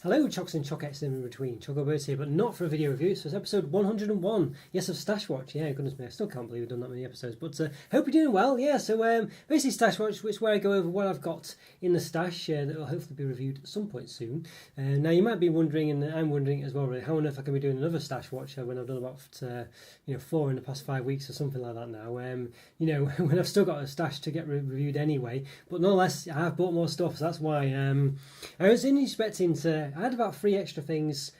Hello, Chocs and Chocettes in between. Roberto here, but not for a video review. So it's episode 101. Yes, of Stash Watch. Yeah, goodness me, I still can't believe we've done that many episodes. But hope you're doing well. Yeah, so basically Stash Watch, which is where I go over what I've got in the stash that will hopefully be reviewed at some point soon. Now you might be wondering, and I'm wondering as well, really, how on earth I can be doing another Stash Watch when I've done about 4 in the past 5 weeks or something like that now. When I've still got a stash to get reviewed anyway. But nonetheless, I have bought more stuff, so that's why I was expecting to. I had about 3 extra things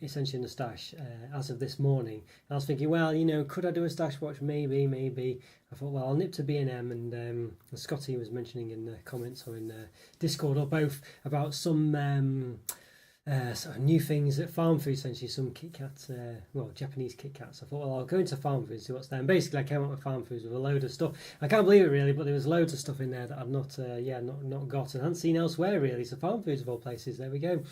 essentially in the stash as of this morning. And I was thinking, well, could I do a stash watch? Maybe. I thought, well, I'll nip to B&M, and Scotty was mentioning in the comments or in Discord or both about some sort of new things at Farm Food, essentially some Kit Kats, Japanese Kit Kats. I thought, well, I'll go into Farm Food and see what's there. And basically, I came up with Farm Foods with a load of stuff. I can't believe it really, but there was loads of stuff in there that I've not got and hadn't seen elsewhere really. So Farm Foods of all places, there we go.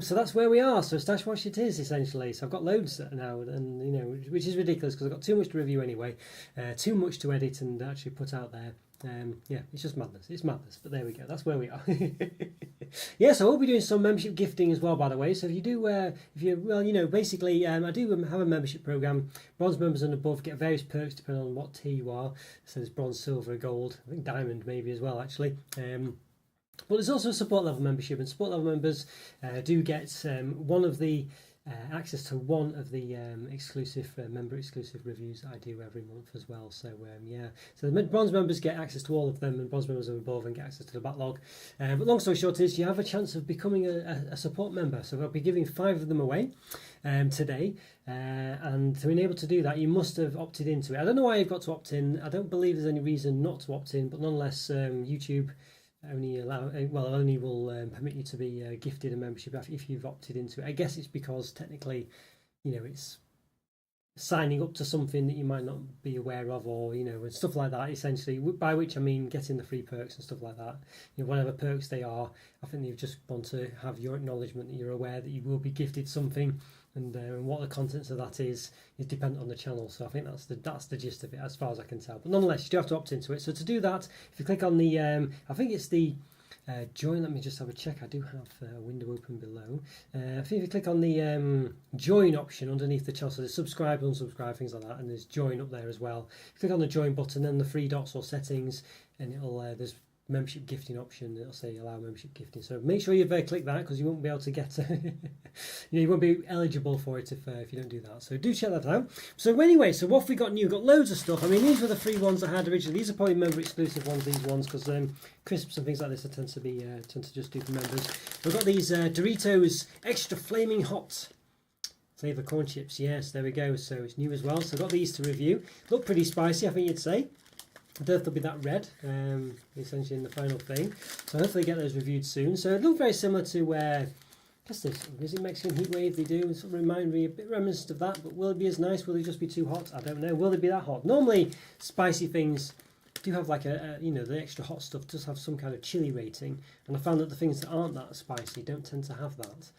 So that's where we are. So Stash Watch it is essentially. So I've got loads now, and which is ridiculous because I've got too much to review anyway, too much to edit and actually put out there. It's just madness. It's madness, but there we go. That's where we are. Yeah, so I will be doing some membership gifting as well, by the way. So if you do, basically, I do have a membership program. Bronze members and above get various perks depending on what tier you are. So there's bronze, silver, gold, I think diamond maybe as well, actually. But there's also a support level membership, and support level members do get one of the access to one of the member exclusive reviews that I do every month as well. So so the bronze members get access to all of them, and bronze members are above and get access to the backlog. But long story short is you have a chance of becoming a support member. So I'll be giving 5 of them away today, and to be able to do that you must have opted into it. I don't know why you've got to opt in. I don't believe there's any reason not to opt in, but nonetheless YouTube only will permit you to be gifted a membership if you've opted into it. I guess it's because technically, it's signing up to something that you might not be aware of, or and stuff like that. Essentially, by which I mean getting the free perks and stuff like that. Whatever perks they are, I think they've just want to have your acknowledgement that you're aware that you will be gifted something. And what the contents of that is dependent on the channel. So I think that's the gist of it as far as I can tell. But nonetheless, you do have to opt into it. So to do that, if you click on the, I think it's the join. Let me just have a check. I do have a window open below. I think if you click on the join option underneath the channel, so there's subscribe, unsubscribe, things like that, and there's join up there as well. Click on the join button, then the 3 dots or settings, and it'll there's membership gifting option. It'll say allow membership gifting, so make sure you've clicked that, because you won't be able to get you won't be eligible for it if you don't do that. So do check that out. So anyway, so what have we got new? We've got loads of stuff. I mean, these were the 3 ones I had originally. These are probably member exclusive ones, these ones, because crisps and things like this I tend to just do for members. We've got these Doritos extra flaming hot flavor corn chips. Yes, there we go. So it's new as well. So I've got these to review. Look pretty spicy, I think you'd say. I don't know if they'll be that red, essentially in the final thing. So hopefully get those reviewed soon. So it looked very similar to, I guess is it Mexican Heat Wave they do? It sort of remind me a bit reminiscent of that, but will it be as nice? Will it just be too hot? I don't know. Will it be that hot? Normally, spicy things do have like the extra hot stuff does have some kind of chili rating, and I found that the things that aren't that spicy don't tend to have that.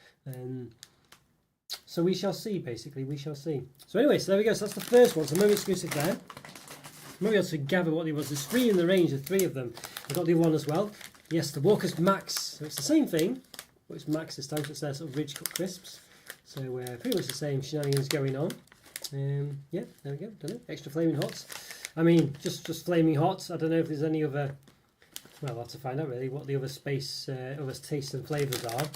So we shall see, basically. We shall see. So anyway, so there we go. So that's the first one. So member exclusive there. Maybe able to gather what it was. There's 3 in the range, there's 3 of them. I've got the other one as well. Yes, the Walker's Max. So it's the same thing, but it's Max this time. So it's their sort of ridge cut crisps. So pretty much the same shenanigans going on. Yeah, there we go. Done it. Extra flaming hots. I mean, just flaming hot. I don't know if there's any other. Well, I'll have to find out really what the other other tastes and flavours are.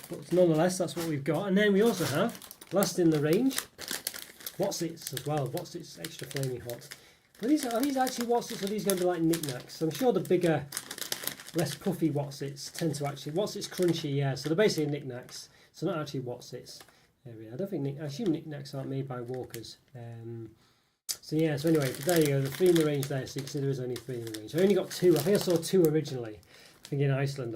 But nonetheless, that's what we've got. And then we also have, last in the range, What's It's as well. What's It's extra flaming hot. Are these actually What's It's, or are these going to be like knickknacks? I'm sure the bigger, less puffy What's It's tend to actually... What's It's crunchy, yeah, so they're basically knickknacks. So not actually What's It's. There we are. I assume knickknacks aren't made by Walkers. So yeah, so anyway, there you go, the 3 in the range there, so you can see there is only 3 in the range. I only got 2, I think I saw 2 originally, I think in Iceland,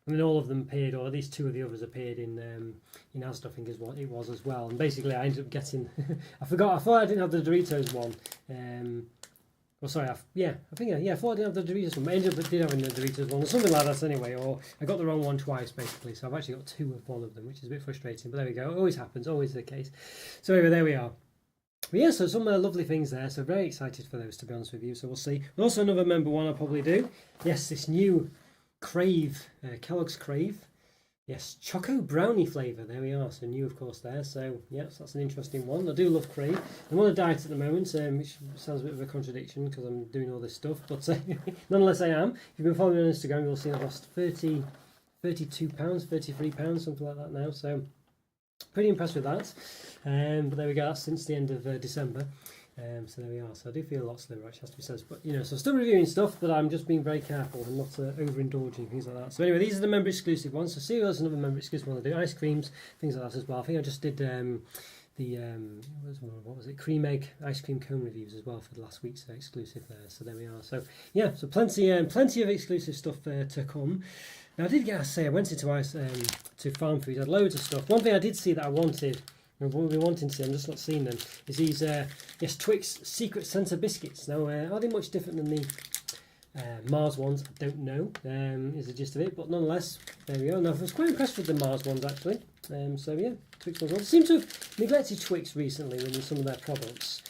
and then all of them appeared, or at least 2 of the others appeared in Asda, I think is what it was as well. And basically I ended up getting, I thought I didn't have the Doritos one. I thought I didn't have the Doritos one, but I ended up having the Doritos one, or something like that anyway, or I got the wrong one twice basically, so I've actually got 2 of one of them, which is a bit frustrating, but there we go, it always happens, always the case. So anyway, there we are. But yeah, so some lovely things there, so very excited for those, to be honest with you, so we'll see. And also another member one I'll probably do, yes, this new Crave, Kellogg's Crave, Yes, Choco brownie flavour. There we are. So new, of course, there. So yes, that's an interesting one. I do love cream. I'm on a diet at the moment, which sounds a bit of a contradiction because I'm doing all this stuff. But nonetheless, I am. If you've been following me on Instagram, you'll see I've lost 32 pounds, 33 pounds, something like that now. So pretty impressed with that. But there we go. That's since the end of December. So there we are. So I do feel a lot slower, actually, has to be said. But so still reviewing stuff, but I'm just being very careful and not overindulging things like that. So anyway, these are the member exclusive ones. So see, there's another member exclusive one. I do ice creams, things like that as well. I think I just did what was it? Cream egg ice cream cone reviews as well for the last week's exclusive there. So there we are. So yeah, so plenty of exclusive stuff to come. Now I did get to say I went into to Farm Foods. I had loads of stuff. One thing I did see that I wanted. And what we've been wanting to see, I'm just not seeing them, is these Twix Secret Santa biscuits. Now, are they much different than the Mars ones? I don't know, is the gist of it, but nonetheless, there we go. Now, I was quite impressed with the Mars ones, actually. So yeah, Twix ones. They seem to have neglected Twix recently with some of their products.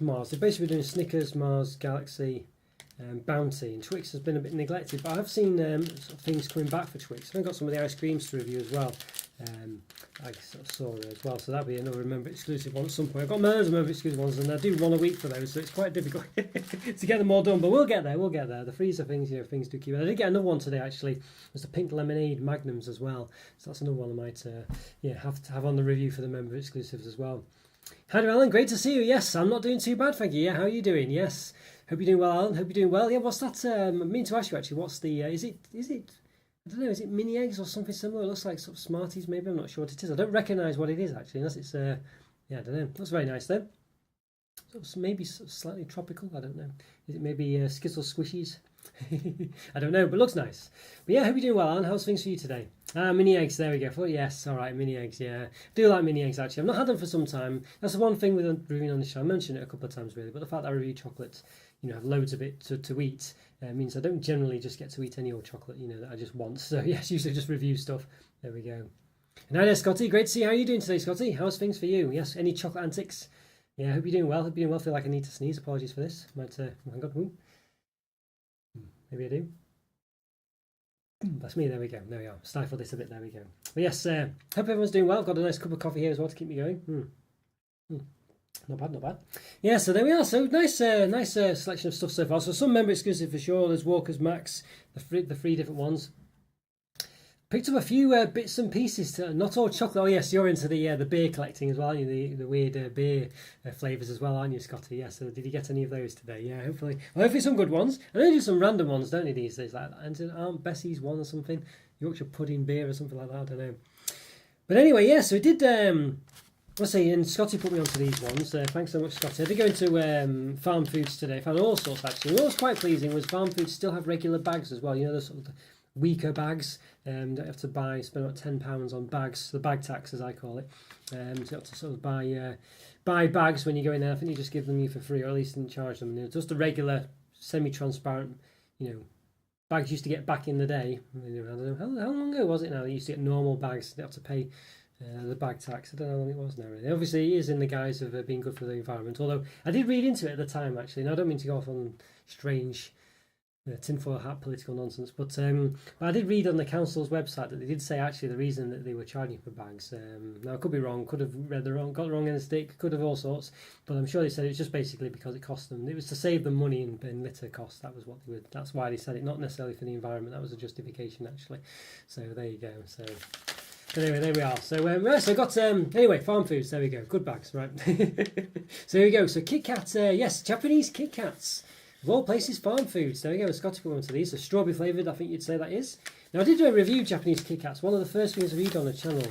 Mars, they're basically doing Snickers, Mars, Galaxy, Bounty, and Twix has been a bit neglected, but I have seen sort of things coming back for Twix. I've got some of the ice creams to review as well. I sort of saw there as well, so that'll be another member exclusive one at some point. I've got loads of member exclusive ones, and I do run a week for those, so it's quite difficult to get them all done. But we'll get there. The freezer things, things do keep. I did get another one today actually. It was the pink lemonade magnums as well, so that's another one I might have to have on the review for the member exclusives as well. Hi Alan, great to see you. Yes, I'm not doing too bad, thank you. Yeah, how are you doing? Yes, hope you're doing well, Alan. Hope you're doing well. Yeah, what's that? I mean to ask you actually. What's the? Is it? I don't know, is it mini eggs or something similar? It looks like sort of Smarties, maybe. I'm not sure what it is. I don't recognise what it is, actually, unless it's, yeah, I don't know. That's very nice, though. Maybe slightly tropical, I don't know. Is it maybe Skittle Squishies? I don't know, but looks nice. But yeah, hope you're doing well, Alan. How's things for you today? Mini eggs, there we go. Oh, yes, all right, mini eggs, yeah. I do like mini eggs, actually. I've not had them for some time. That's the one thing with reviewing on the show. I mentioned it a couple of times, really, but the fact that I review chocolate, have loads of it to eat, means I don't generally just get to eat any old chocolate, that I just want. So yes, usually just review stuff. There we go. And hi there, Scotty. Great to see you. How are you doing today, Scotty? How's things for you? Yes, any chocolate antics? Yeah, hope you're doing well. Hope you're doing well. Feel like I need to sneeze. Apologies for this. Might, oh my God. Ooh. Maybe I do. That's me. There we go. There we are. Stifled this a bit. There we go. But yes, hope everyone's doing well. I've got a nice cup of coffee here as well to keep me going. Not bad, not bad. Yeah, so there we are. So nice selection of stuff so far. So some member exclusive for sure. There's Walker's Max, the three different ones. Picked up a few bits and pieces. Not all chocolate. Oh yes, you're into the beer collecting as well, aren't you? The weird beer flavours as well, aren't you, Scotty? Yeah. So did you get any of those today? Yeah, hopefully. Well, hopefully some good ones. I know they do some random ones, don't they, these days? Like Aunt Bessie's one or something. Yorkshire pudding beer or something like that. I don't know. But anyway, yeah. So we did. Let's see, and Scotty put me onto these ones. Thanks so much, Scotty. I did go into Farm Foods today. Found all sorts, actually. What was quite pleasing was Farm Foods still have regular bags as well. The sort of the weaker bags. Don't have to spend about £10 on bags. The bag tax, as I call it. So you have to sort of buy bags when you go in there. I think you just give them for free, or at least didn't charge them. Just the regular, semi-transparent, bags used to get back in the day. I don't know, how long ago was it now? They used to get normal bags. They have to pay the bag tax. I don't know how long it was now, really. Obviously, it is in the guise of being good for the environment. Although I did read into it at the time, actually. And I don't mean to go off on strange tinfoil hat political nonsense, but I did read on the council's website that they did say actually the reason that they were charging for bags. Now I could be wrong. Could have got the wrong end of the stick. Could have all sorts. But I'm sure they said it was just basically because it cost them. It was to save them money in litter costs. That was what they would. That's why they said it. Not necessarily for the environment. That was a justification actually. So there you go. So. But anyway, there we are. So, so I got anyway, Farm Foods. There we go. Good bags, right? So here we go. So Kit Kat, yes, Japanese Kit Kats. Of all places, Farm Foods. There we go. Scotty put one to these. So strawberry flavoured, I think you'd say that is. Now I did do a review of Japanese Kit Kats. One of the first things I reviewed on the channel.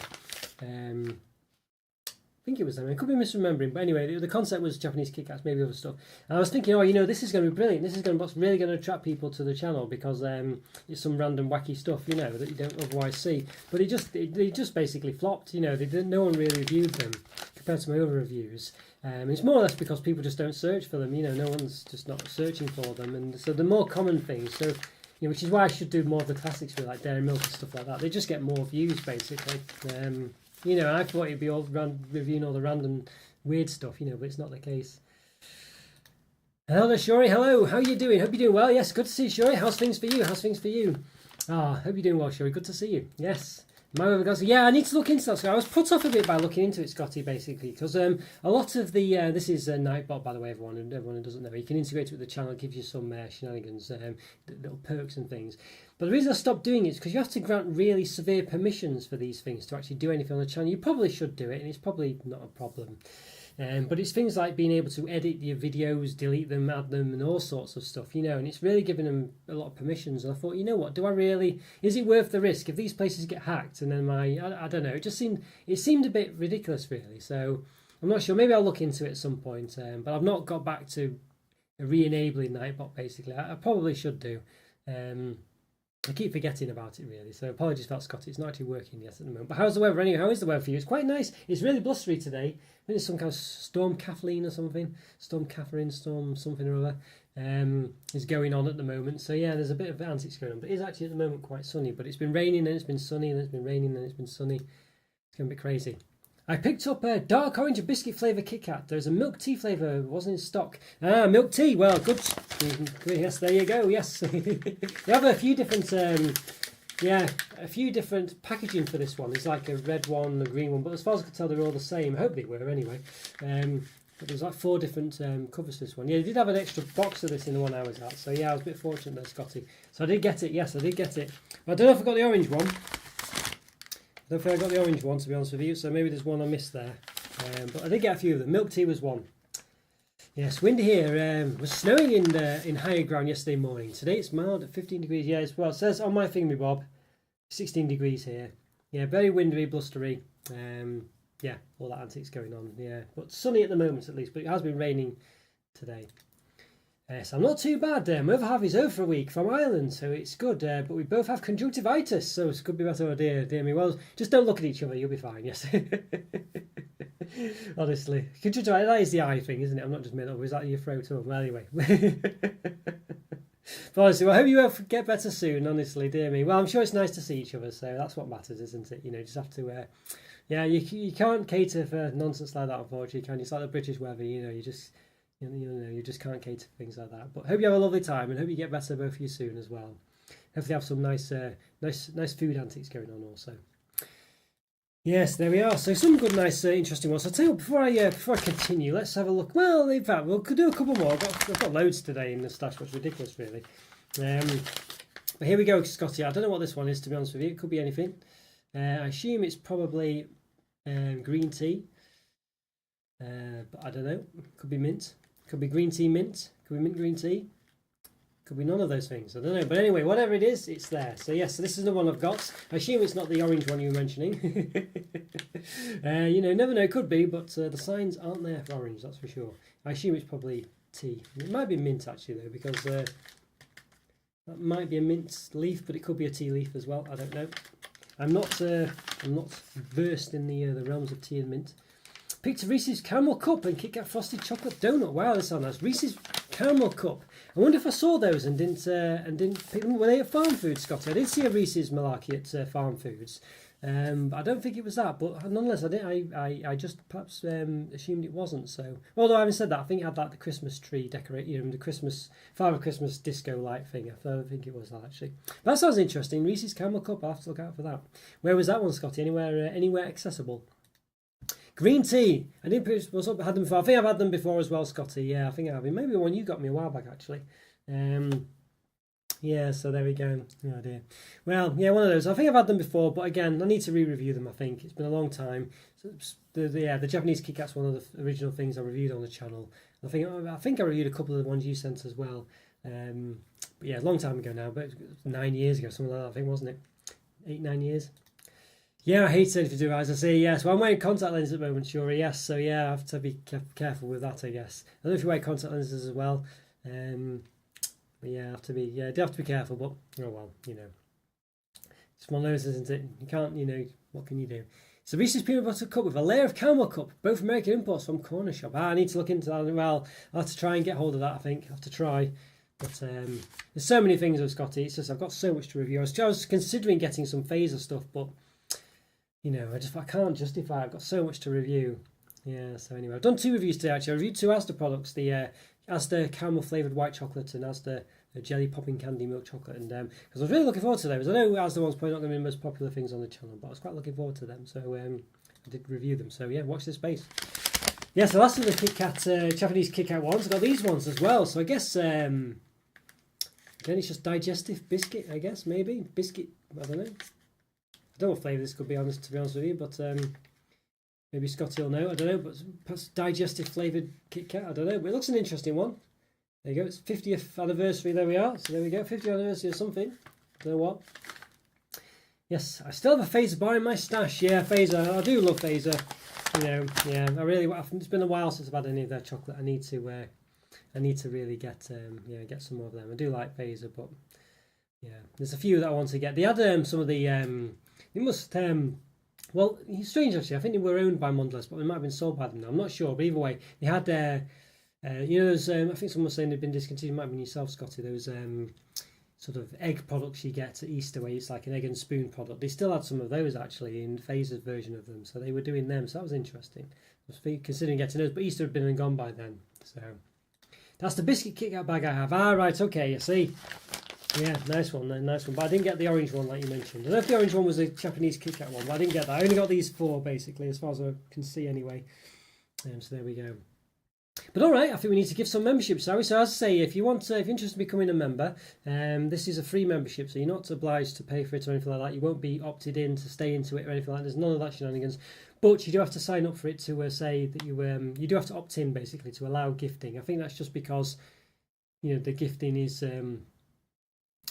I think it was them. I could be misremembering, but anyway, the concept was Japanese Kit Kats, maybe other stuff. And I was thinking, this is going to be brilliant. This is what's really going to attract people to the channel because it's some random wacky stuff, that you don't otherwise see. But it just basically flopped. No one really reviewed them compared to my other reviews. It's more or less because people just don't search for them. No one's just not searching for them, and so the more common things. So. Which is why I should do more of the classics with like Dairy Milk and stuff like that. They just get more views basically. I thought it'd be all reviewing all the random weird stuff, but it's not the case. Hello, Shuri. Hello. How are you doing? Hope you're doing well. Yes, good to see you, Shuri. How's things for you? Ah, hope you're doing well, Sherry. Good to see you. Yes. My other guys, yeah, I need to look into that. So I was put off a bit by looking into it, Scotty, basically, because a lot of the this is Nightbot, by the way, everyone who doesn't know. You can integrate it with the channel, it gives you some shenanigans, little perks and things. But the reason I stopped doing it is because you have to grant really severe permissions for these things to actually do anything on the channel. You probably should do it, and it's probably not a problem. But it's things like being able to edit your videos, delete them, add them, and all sorts of stuff, and it's really giving them a lot of permissions. And I thought, you know what, is it worth the risk? If these places get hacked and then I don't know, it seemed a bit ridiculous, really. So I'm not sure, maybe I'll look into it at some point, but I've not got back to re-enabling Nightbot, basically. I probably should do. I keep forgetting about it, really, so apologies for that, Scotty. It's not actually working yet at the moment. But how's the weather anyway? How is the weather for you? It's quite nice. It's really blustery today. I think it's some kind of storm Kathleen or something. Storm Catherine, storm something or other is going on at the moment. So yeah, there's a bit of antics going on. But it is actually at the moment quite sunny. But it's been raining, and it's been sunny, and it's been raining, and it's been sunny. It's going a bit crazy. I picked up a dark orange and biscuit flavour Kit Kat. There's a milk tea flavour, wasn't in stock. Ah, milk tea. Well, good. Yes, there you go. Yes, we have a few different, a few different packaging for this one. There's like a red one, a green one, but as far as I could tell, they're all the same. I hope they were anyway. But there's like 4 different covers for this one. Yeah, they did have an extra box of this in the one I was at. So yeah, I was a bit fortunate there, Scotty. So I did get it. Yes, I did get it. I don't know if I got the orange one. I don't think I got the orange one, to be honest with you, so maybe there's one I missed there. But I did get a few of them. Milk tea was one. Yes, windy here. It was snowing in higher ground yesterday morning. Today it's mild at 15 degrees. Yeah, it says on my thingy bob, 16 degrees here. Yeah, very windy, blustery. Yeah, all that antics going on. Yeah, but sunny at the moment at least, but it has been raining today. So I'm not too bad. My other half is over for a week from Ireland, so it's good. But we both have conjunctivitis, so it could be better. Oh dear me. Well, just don't look at each other, you'll be fine. Yes. Honestly, conjunctivitis, that is the eye thing, isn't it? I'm not just made up. Is that your throat? Well, anyway. But honestly, well, I hope you get better soon. Honestly, dear me. Well, I'm sure it's nice to see each other, so that's what matters, isn't it? Just have to. Yeah, you can't cater for nonsense like that, unfortunately, can you? It's like the British weather. You just. You just can't cater for things like that. But hope you have a lovely time, and hope you get better, both of you, soon as well. Hopefully have some nice food antics going on also. Yes, there we are. So some good, nice, interesting ones. I'll tell you what, before I continue, let's have a look. Well, in fact, we'll do a couple more. I've got loads today in the stash, which is ridiculous, really. But here we go, Scotty. I don't know what this one is, to be honest with you. It could be anything. I assume it's probably green tea. But I don't know. Could be mint. Could be green tea mint. Could be mint green tea. Could be none of those things. I don't know. But anyway, whatever it is, it's there. So yes, so this is the one I've got. I assume it's not the orange one you were mentioning. Never know. It could be, but the signs aren't there for orange, that's for sure. I assume it's probably tea. It might be mint actually though, because that might be a mint leaf, but it could be a tea leaf as well. I don't know. I'm not versed in the realms of tea and mint. Picked a Reese's Caramel Cup and Kit Kat Frosted Chocolate Donut. Wow, this sounds nice. Reese's Caramel Cup. I wonder if I saw those and didn't pick them. Were they at Farm Foods, Scotty? I did see a Reese's Malarkey at Farm Foods, but I don't think it was that. But nonetheless, I just perhaps assumed it wasn't. So, although having said that, I think it had like the Christmas tree decorate, the Christmas Father Christmas disco light thing. I don't think it was that actually. But that sounds interesting. Reese's Caramel Cup. I'll have to look out for that. Where was that one, Scotty? Anywhere accessible? Green tea. I didn't had them before. I think I've had them before as well, Scotty. Yeah, I think I have. Maybe one you got me a while back, actually. Yeah, so there we go. Oh dear. Well, yeah, one of those. I think I've had them before, but again, I need to re-review them. I think it's been a long time. So the Japanese Kit Kat's one of the original things I reviewed on the channel. I think I reviewed a couple of the ones you sent as well. But yeah, a long time ago now. But 9 years ago, something like that. I think, wasn't it? 8-9 years. Yeah, I hate sensitive to eyes. I say yes. Well, I'm wearing contact lenses at the moment, sure. Yes, so yeah, I have to be careful with that, I guess. I don't know if you wear contact lenses as well. But yeah, I have to be. Yeah, I do have to be careful. But oh well, it's one of those, isn't it? You can't. What can you do? So Reese's Peanut Butter Cup with a layer of caramel cup, both American imports from Corner Shop. I need to look into that. Well, I'll have to try and get hold of that. I think I have to try. But there's so many things with Scotty. It's just I've got so much to review. I was considering getting some phaser stuff, but. I can't justify. I've got so much to review. Yeah, so anyway, I've done 2 reviews today actually. I reviewed 2 Asda products, the Asda caramel flavoured white chocolate and Asda jelly popping candy milk chocolate, and because I was really looking forward to those. I know as the ones probably not going to be the most popular things on the channel, but I was quite looking forward to them. So I did review them. So yeah, watch this space. Yeah, so that's the Kit Kat Japanese Kit Kat ones. I've got these ones as well. So I guess again it's just digestive biscuit. I guess maybe biscuit. I don't know. I don't know what flavour this could be, honest, to be honest with you, but maybe Scotty will know. I don't know, but perhaps digestive flavoured Kit Kat. I don't know, but it looks an interesting one. There you go. It's 50th anniversary. There we are. So there we go. 50th anniversary of something. I don't know what. Yes, I still have a Phaser bar in my stash. Yeah, Phaser. I do love Phaser. You know, yeah. It's been a while since I've had any of their chocolate. I need to really get get some more of them. I do like Phaser, but yeah, there's a few that I want to get. They had some of the they must well, it's strange actually. I think they were owned by Mondelez, but they might have been sold by them now. I'm not sure, but either way, they had those. I think someone was saying they've been discontinued. Might have been yourself, Scotty. Those sort of egg products you get at Easter, where it's like an egg and spoon product. They still had some of those actually in Phaser's version of them, so they were doing them. So that was interesting. I was considering getting those, but Easter had been and gone by then. So that's the biscuit Kit Kat bag I have. Ah, right, okay, you see. Yeah, nice one. But I didn't get the orange one like you mentioned. I don't know if the orange one was a Japanese Kit Kat one, but I didn't get that. I only got these 4 basically, as far as I can see anyway. So there we go. But all right, I think we need to give some membership, shall we? So as I say, if you're interested in becoming a member, this is a free membership, so you're not obliged to pay for it or anything like that. You won't be opted in to stay into it or anything like that. There's none of that shenanigans. But you do have to sign up for it to say that you do have to opt in basically to allow gifting. I think that's just because the gifting is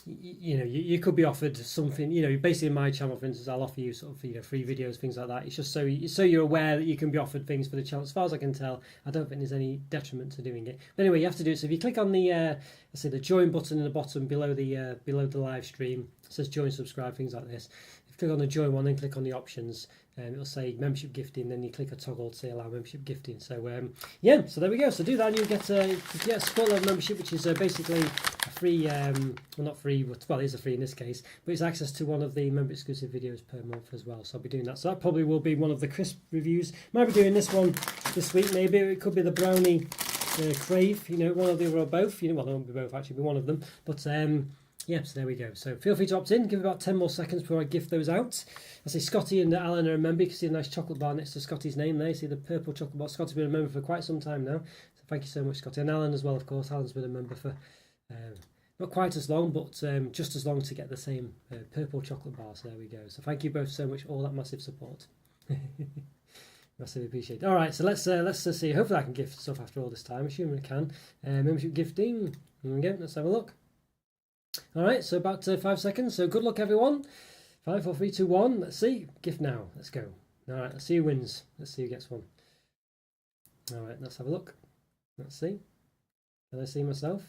you could be offered something. Basically in my channel, for instance, I'll offer you sort of free videos, things like that. It's just so you're aware that you can be offered things for the channel. As far as I can tell, I don't think there's any detriment to doing it. But anyway, you have to do it. So if you click on the let's say the join button in the bottom below the live stream, it says join, subscribe, things like this. If you click on the join one, then click on the options. It'll say membership gifting, then you click a toggle to say allow membership gifting. So yeah, so there we go. So do that and you'll get a support level membership, which is basically a free, well not free, well it is a free in this case, but it's access to one of the member exclusive videos per month as well. So I'll be doing that. So that probably will be one of the crisp reviews. Might be doing this one this week maybe. It could be the brownie crave, one of the other or both. Well, they won't be both actually, be one of them. But yeah, so there we go. So feel free to opt in. Give it about 10 more seconds before I gift those out. I see Scotty and Alan are a member. You can see a nice chocolate bar next to Scotty's name there. You see the purple chocolate bar. Scotty's been a member for quite some time now. So thank you so much, Scotty. And Alan as well, of course. Alan's been a member for not quite as long, but just as long to get the same purple chocolate bar. So there we go. So thank you both so much for all that massive support. Massively appreciate it. All right, so let's see. Hopefully I can gift stuff after all this time. Assuming I can. Membership gifting. Here we go. Let's have a look. All right, so about 5 seconds. So good luck, everyone. 5, 4, 3, 2, 1. Let's see. Gift now. Let's go. All right, let's see who wins. Let's see who gets one. All right, let's have a look. Let's see. Can I see myself?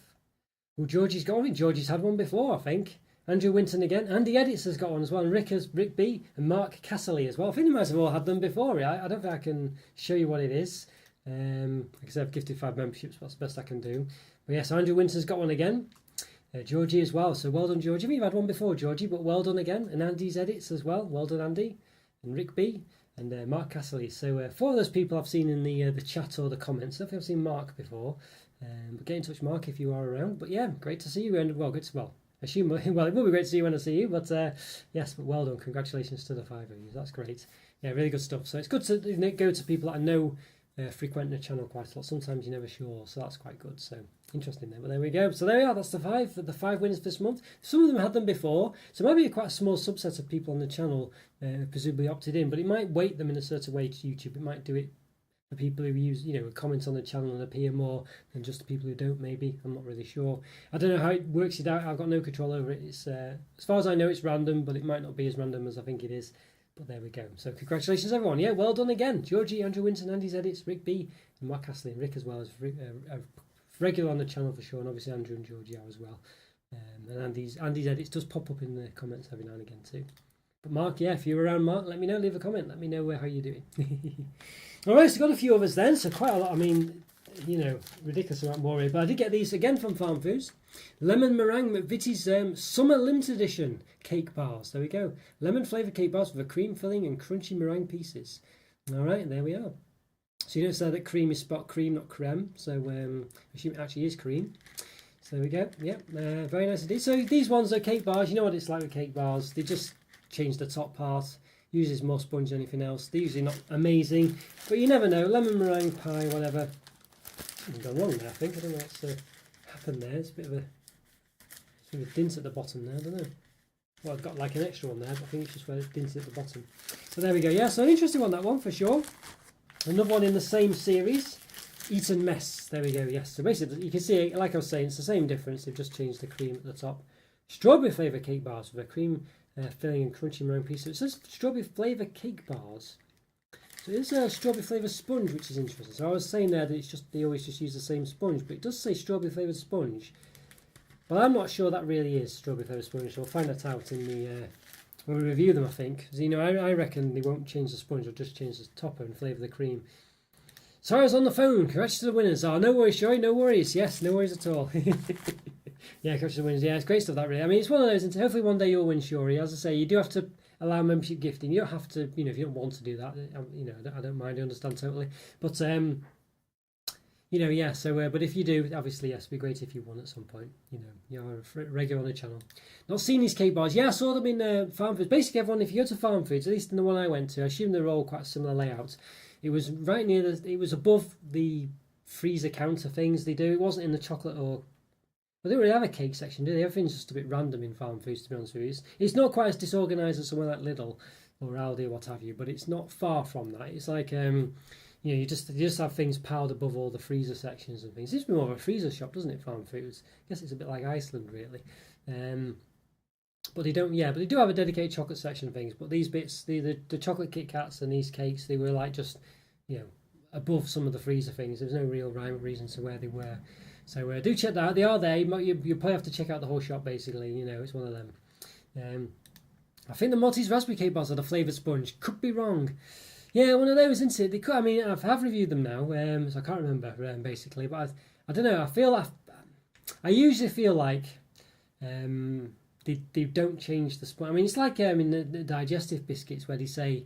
Oh, Georgie's got one. Georgie's had one before, I think. Andrew Winton again. Andy Edits has got one as well. And Rick B. and Mark Casserly as well. I think they might have all had them before. I don't think I can show you what it is. Because I've gifted 5 memberships. That's the best I can do. But yes, Andrew Winton's got one again. Georgie as well, so well done, Georgie. I think you've had one before, Georgie, but well done again. And Andy's Edits as well, well done, Andy. And Rick B. and Mark Casserly. So 4 of those people I've seen in the chat or the comments. I don't think I've seen Mark before. But get in touch, Mark, if you are around. But yeah, great to see you. And well, assume it will be great to see you when I see you. But yes, but well done. Congratulations to the 5 of you. That's great. Yeah, really good stuff. So it's good to go to people that I know frequent the channel quite a lot. Sometimes you're never sure, so that's quite good. So interesting there. But there we go. So there we are. That's the 5 winners this month. Some of them had them before, so maybe quite a small subset of people on the channel presumably opted in. But it might weight them in a certain way to YouTube. It might do it for people who use, comment on the channel and appear more than just the people who don't. Maybe I'm not really sure. I don't know how it works it out. I've got no control over it. It's as far as I know, it's random, but it might not be as random as I think it is. But there we go. So congratulations, everyone. Yeah, well done again. Georgie, Andrew Winton, Andy's Edits, Rick B, and Mark Castley, and Rick as well as regular on the channel for sure. And obviously Andrew and Georgie are as well. And Andy's Edits does pop up in the comments every now and again too. But Mark, yeah, if you're around, Mark, let me know. Leave a comment. Let me know how you're doing. All right, so got a few others then. So quite a lot. I mean, ridiculous amount more here. But I did get these again from Farm Foods. Lemon Meringue McVitie's Summer Limited Edition cake bars. There we go. Lemon flavoured cake bars with a cream filling and crunchy meringue pieces. All right, there we are. So you notice there that cream is spot cream, not creme. So I assume it actually is cream. So there we go. Yep, very nice indeed. So these ones are cake bars. You know what it's like with cake bars. They just change the top part. Uses more sponge than anything else. They're usually not amazing, but you never know. Lemon meringue pie, whatever. Something gone wrong there, I think. I don't know what's happened there. It's a bit of a dint at the bottom there. I don't know. Well, I've got like an extra one there, but I think it's just where it's dinted at the bottom. So there we go. Yeah, so an interesting one, that one for sure. Another one in the same series. Eton Mess. There we go. Yes. So basically, you can see, like I was saying, it's the same difference. They've just changed the cream at the top. Strawberry flavour cake bars with a cream filling and crunchy meringue piece. So it says strawberry flavour cake bars. So it is a strawberry flavour sponge, which is interesting. So I was saying there that it's just they always just use the same sponge, but it does say strawberry flavoured sponge. But I'm not sure that really is strawberry flavoured sponge. So we'll find that out in the when we review them, I think. Because you know, I reckon they won't change the sponge; they'll just change the topper and flavour the cream. Sorry, I was on the phone. Congrats to the winners. Oh, no worries, Joy. No worries. Yes, no worries at all. Yeah, congrats to the winners. Yeah, it's great stuff, that really. I mean, it's one of those, and hopefully one day you'll win, Shuri. As I say, you do have to allow membership gifting. You don't have to, you know, if you don't want to do that, you know, I don't mind. I understand totally. But, you know, yeah, so, but if you do, obviously, yes, it'd be great if you won at some point. You know, you're a regular on the channel. Not seen these cake bars. Yeah, I saw them in Farm Foods. Basically, everyone, if you go to Farm Foods, at least in the one I went to, I assume they're all quite similar layouts. It was right near it was above the freezer counter things they do. It wasn't in the chocolate or... Well, they don't really have a cake section, do they? Everything's just a bit random in Farm Foods, to be honest with you. It's not quite as disorganised as somewhere like Lidl or Aldi or what have you, but it's not far from that. It's like, you know, you just have things piled above all the freezer sections and things. It seems to be more of a freezer shop, doesn't it, Farm Foods? I guess it's a bit like Iceland, really. But they don't, yeah, but they do have a dedicated chocolate section of things. But these bits, the chocolate Kit Kats and these cakes, they were like just, you know, above some of the freezer things. There's no real rhyme or reason to where they were. So do check that out. They are there. You probably have to check out the whole shop, basically. You know, it's one of them. I think the Maltese raspberry cake bars are the flavoured sponge. Could be wrong. Yeah, one of those, isn't it? They could, I mean, have reviewed them now, so I can't remember, basically. But I don't know. I usually feel like they don't change the sponge. I mean, it's like in the digestive biscuits where they say,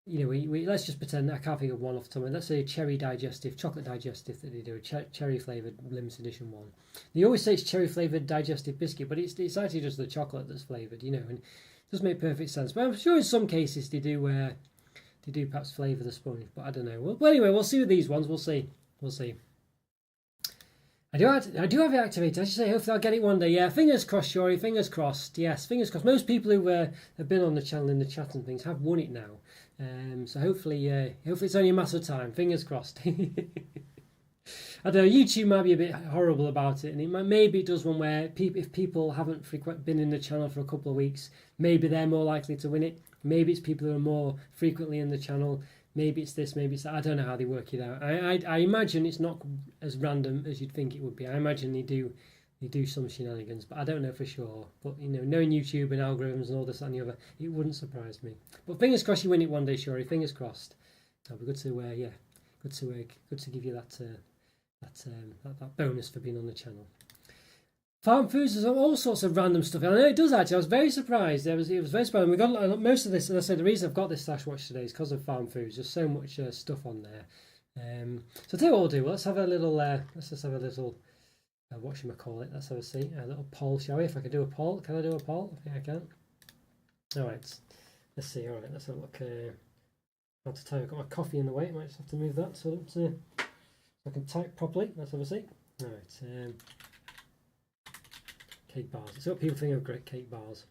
you know, let's just pretend, I can't think of one off the top of my head. Let's say a cherry digestive, chocolate digestive that they do, a cherry flavoured limited edition one. They always say it's cherry flavoured digestive biscuit, but it's actually just the chocolate that's flavoured, you know, and it does make perfect sense. But I'm sure in some cases they do perhaps flavour the sponge, but I don't know. Well, anyway, we'll see with these ones. We'll see. I do have it activated. I should say, hopefully I'll get it one day. Yeah, fingers crossed, Shori. Fingers crossed. Yes, fingers crossed. Most people who have been on the channel in the chat and things have won it now. So hopefully it's only a matter of time. Fingers crossed. I don't know. YouTube might be a bit horrible about it, and maybe it does one where if people haven't been in the channel for a couple of weeks, maybe they're more likely to win it. Maybe it's people who are more frequently in the channel. Maybe it's this, maybe it's that. I don't know how they work it out. I imagine it's not as random as you'd think it would be. I imagine they do some shenanigans, but I don't know for sure. But you know, knowing YouTube and algorithms and all this and the other, it wouldn't surprise me. But fingers crossed you win it one day, Shori. Fingers crossed. That'll be good to good to give you that bonus for being on the channel. Farm Foods has all sorts of random stuff. And I know it does actually. I was very surprised. It was very surprising. We got most of this. As I said, the reason I've got this Stash Watch today is because of Farm Foods. There's so much stuff on there. So I'll tell you what we'll do. Let's have a little. Let's just have a little. What should I call it? Let's have a little poll, shall we? If I could do a poll, can I do a poll? I think I can. All right. Let's see. All right. Let's have a look. I have to type. I've got my coffee in the way. I might just have to move that so I can type properly. Let's have a see. All right. Cake bars. It's what people think of great cake bars.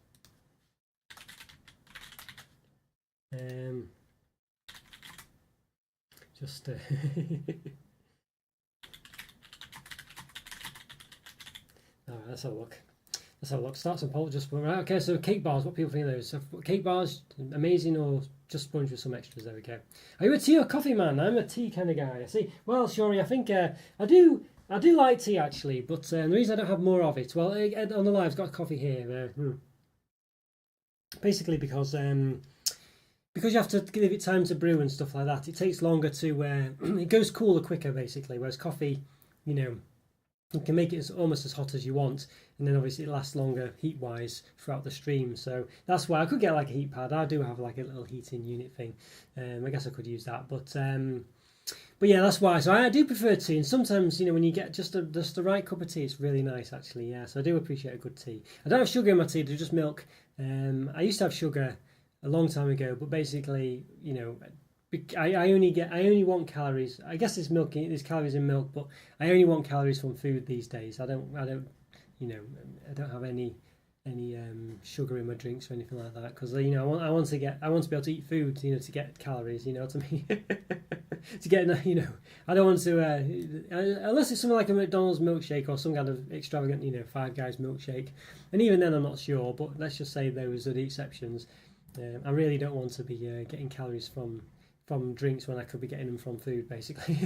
Just Alright, let's have a look. Start some poll just right. Okay, so cake bars. What people think of those? So cake bars, amazing or just sponge with some extras? There we go. Are you a tea or coffee man? I'm a tea kind of guy. I see. Well, Shori, I think I do like tea actually, but the reason I don't have more of it, well, on the live, I've got coffee here. Basically because you have to give it time to brew and stuff like that. It takes longer to, it goes cooler quicker basically, whereas coffee, you know, you can make it almost as hot as you want, and then obviously it lasts longer heat-wise throughout the stream. So that's why I could get like a heat pad. I do have like a little heating unit thing. I guess I could use that, but But yeah, that's why. So I do prefer tea, and sometimes when you get just the right cup of tea, it's really nice actually. Yeah, so I do appreciate a good tea. I don't have sugar in my tea; there's just milk. I used to have sugar a long time ago, but basically, I only want calories. I guess there's calories in milk, but I only want calories from food these days. I don't have any sugar in my drinks or anything like that, because I want to be able to eat food, to get calories, you know what I mean. To get, I don't want to unless it's something like a McDonald's milkshake or some kind of extravagant, Five Guys milkshake, and even then I'm not sure, but let's just say those are the exceptions. I really don't want to be getting calories from drinks when I could be getting them from food, basically.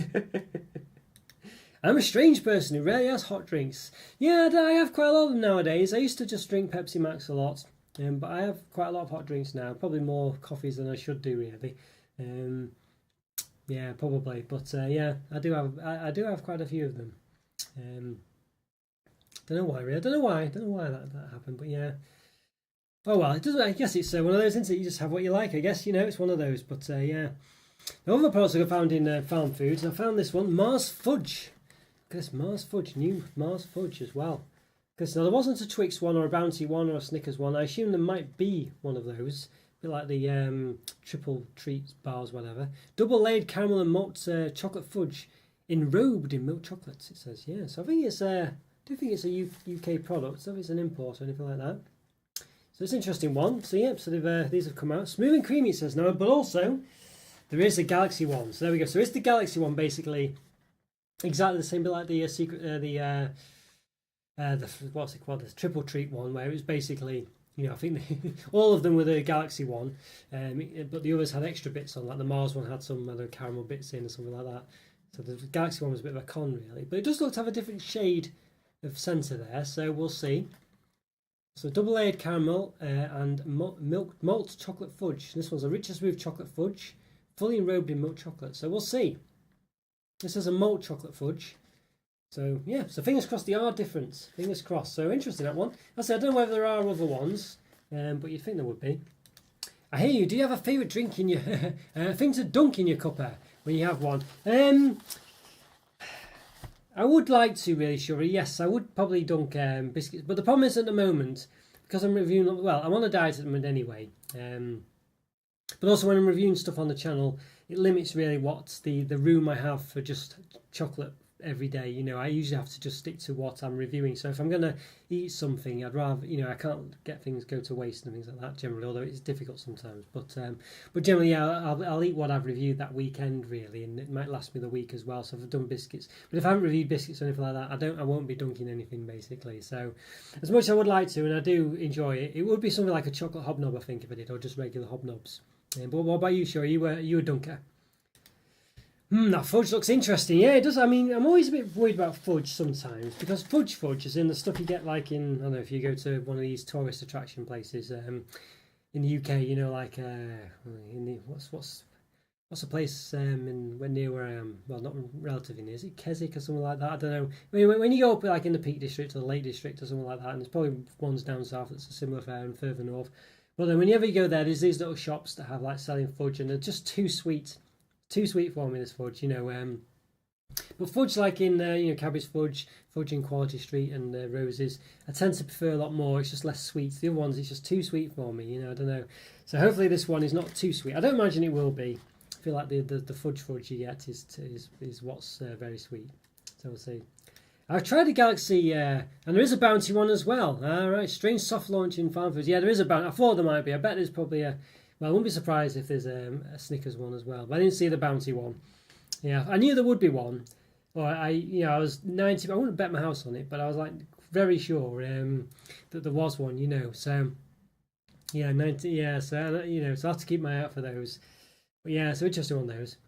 I'm a strange person who rarely has hot drinks. Yeah, I have quite a lot of them nowadays. I used to just drink Pepsi Max a lot, but I have quite a lot of hot drinks now. Probably more coffees than I should do, really. Yeah, probably. But yeah, I do have quite a few of them. Don't know why, really. I don't know why that happened, but yeah. Oh well, it doesn't. I guess it's one of those, isn't it? You just have what you like. I guess it's one of those. But yeah, the other products I found in farm foods. I found this one, Mars Fudge. This Mars Fudge, new Mars Fudge as well. Because now there wasn't a Twix one or a Bounty one or a Snickers one. I assume there might be one of those, a bit like the triple treat bars, whatever. Double laid caramel and malt chocolate fudge, enrobed in milk chocolates. It says, yeah. So I think it's I do think it's a UK product. So if it's an import or anything like that. So it's an interesting one. So yeah, so these have come out smooth and creamy. It says no, but also there is a Galaxy one. So there we go. So it's the Galaxy one basically. Exactly the same, bit like the secret, the what's it called, the triple treat one, where it was basically, I think all of them were the Galaxy one, but the others had extra bits on. Like the Mars one had some other caramel bits in or something like that. So the Galaxy one was a bit of a con, really, but it does look to have a different shade of centre there. So we'll see. So double layered caramel and malt chocolate fudge. This one's a rich and smooth chocolate fudge, fully enrobed in milk chocolate. So we'll see. This is a malt chocolate fudge. So yeah, so fingers crossed they are different. Fingers crossed. So interesting, that one. I said I don't know whether there are other ones, but you'd think there would be. I hear you. Do you have a favourite drink in your thing to dunk in your cuppa when you have one? I would like to, really, Shuri. Yes, I would probably dunk biscuits. But the problem is at the moment, because I'm reviewing, well, I'm on a diet at the moment anyway. But also when I'm reviewing stuff on the channel, it limits really what the room I have for just chocolate every day. I usually have to just stick to what I'm reviewing. So if I'm going to eat something, I'd rather, I can't get things go to waste and things like that generally, although it's difficult sometimes. But generally, yeah, I'll eat what I've reviewed that weekend really, and it might last me the week as well. So if I've done biscuits, but if I haven't reviewed biscuits or anything like that, I won't be dunking anything basically. So as much as I would like to, and I do enjoy it, it would be something like a chocolate hobnob, I think, if I did, or just regular hobnobs. But what about you, Shuri? You a dunker? That fudge looks interesting. Yeah, it does. I mean, I'm always a bit worried about fudge sometimes, because fudge is in the stuff you get like in, I don't know, if you go to one of these tourist attraction places in the UK, like in the what's the place near where I am? Well, not relatively near. Is it Keswick or something like that? I don't know. I mean, when you go up like in the Peak District or the Lake District or something like that, and there's probably ones down south that's a similar fare and further north. But then whenever you go there, there's these little shops that have like selling fudge, and they're just too sweet for me, this fudge. But fudge like in Cadbury's fudge in Quality Street and Roses, I tend to prefer a lot more. It's just less sweet. The other ones, it's just too sweet for me. I don't know. So hopefully this one is not too sweet. I don't imagine it will be. I feel like the fudge you get is what's very sweet. So we'll see. I've tried the Galaxy, and there is a Bounty one as well. All right, strange soft launch in farm foods. Yeah, there is a Bounty. I thought there might be. I bet there's probably a. Well, I wouldn't be surprised if there's a Snickers one as well. But I didn't see the Bounty one. Yeah, I knew there would be one. Or I was 90. I wouldn't bet my house on it, but I was like very sure that there was one. So yeah, 90. Yeah, so so I have to keep my eye out for those. But yeah, so interesting on those.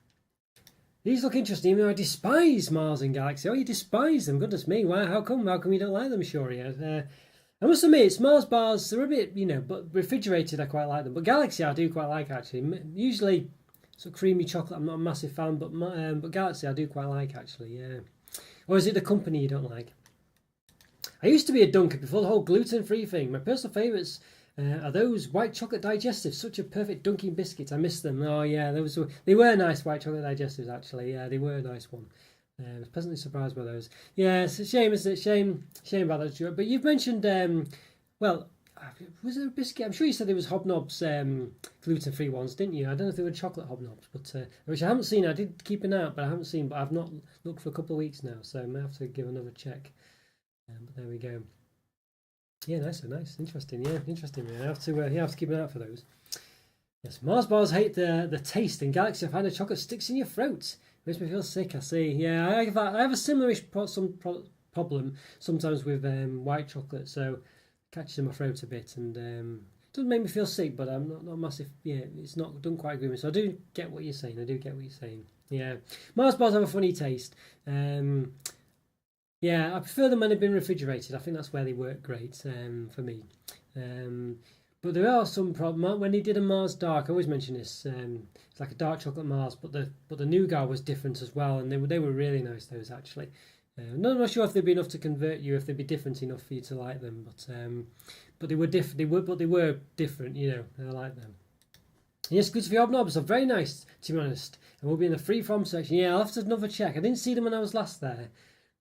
These look interesting, even though I despise Mars and Galaxy. Oh, you despise them? Goodness me. Why? How come you don't like them, Shuri? I must admit, Mars bars, they're a bit, but refrigerated, I quite like them. But Galaxy, I do quite like, actually. Usually, sort of creamy chocolate, I'm not a massive fan, but Galaxy, I do quite like, actually, yeah. Or is it the company you don't like? I used to be a dunker before the whole gluten-free thing. My personal favourites Are those white chocolate digestives such a perfect dunking biscuits? I missed them. Oh yeah, they were nice white chocolate digestives actually. Yeah, they were a nice one. I was pleasantly surprised by those. Yeah, it's a shame, isn't it? Shame about that, Stuart. But you've mentioned, well, was there a biscuit? I'm sure you said there was Hobnobs gluten-free ones, didn't you? I don't know if they were chocolate Hobnobs, but which I haven't seen. I did keep an eye out, but I haven't seen. But I've not looked for a couple of weeks now, so I may have to give another check. But there we go. Yeah, nice, interesting. Yeah, interesting. Yeah, I have to keep an eye out for those. Yes, Mars bars hate the taste, and Galaxy of Hydro chocolate sticks in your throat. Makes me feel sick. I see. Yeah, I have a similarish problem sometimes with white chocolate, so it catches in my throat a bit, and it doesn't make me feel sick, but I'm not massive. Yeah, it's not done quite agree with me. So I do get what you're saying. Yeah, Mars bars have a funny taste. Yeah, I prefer them when they've been refrigerated. I think that's where they work great for me. But there are some problems. When they did a Mars Dark, I always mention this. It's like a dark chocolate Mars, but the nougat was different as well, and they were really nice. Those actually. I'm not sure if they'd be enough to convert you, if they'd be different enough for you to like them. But they were different. They were different. You know, I like them. Yes, good for your Hobnobs are very nice, to be honest. And we'll be in the free from section. Yeah, I'll have to another check. I didn't see them when I was last there.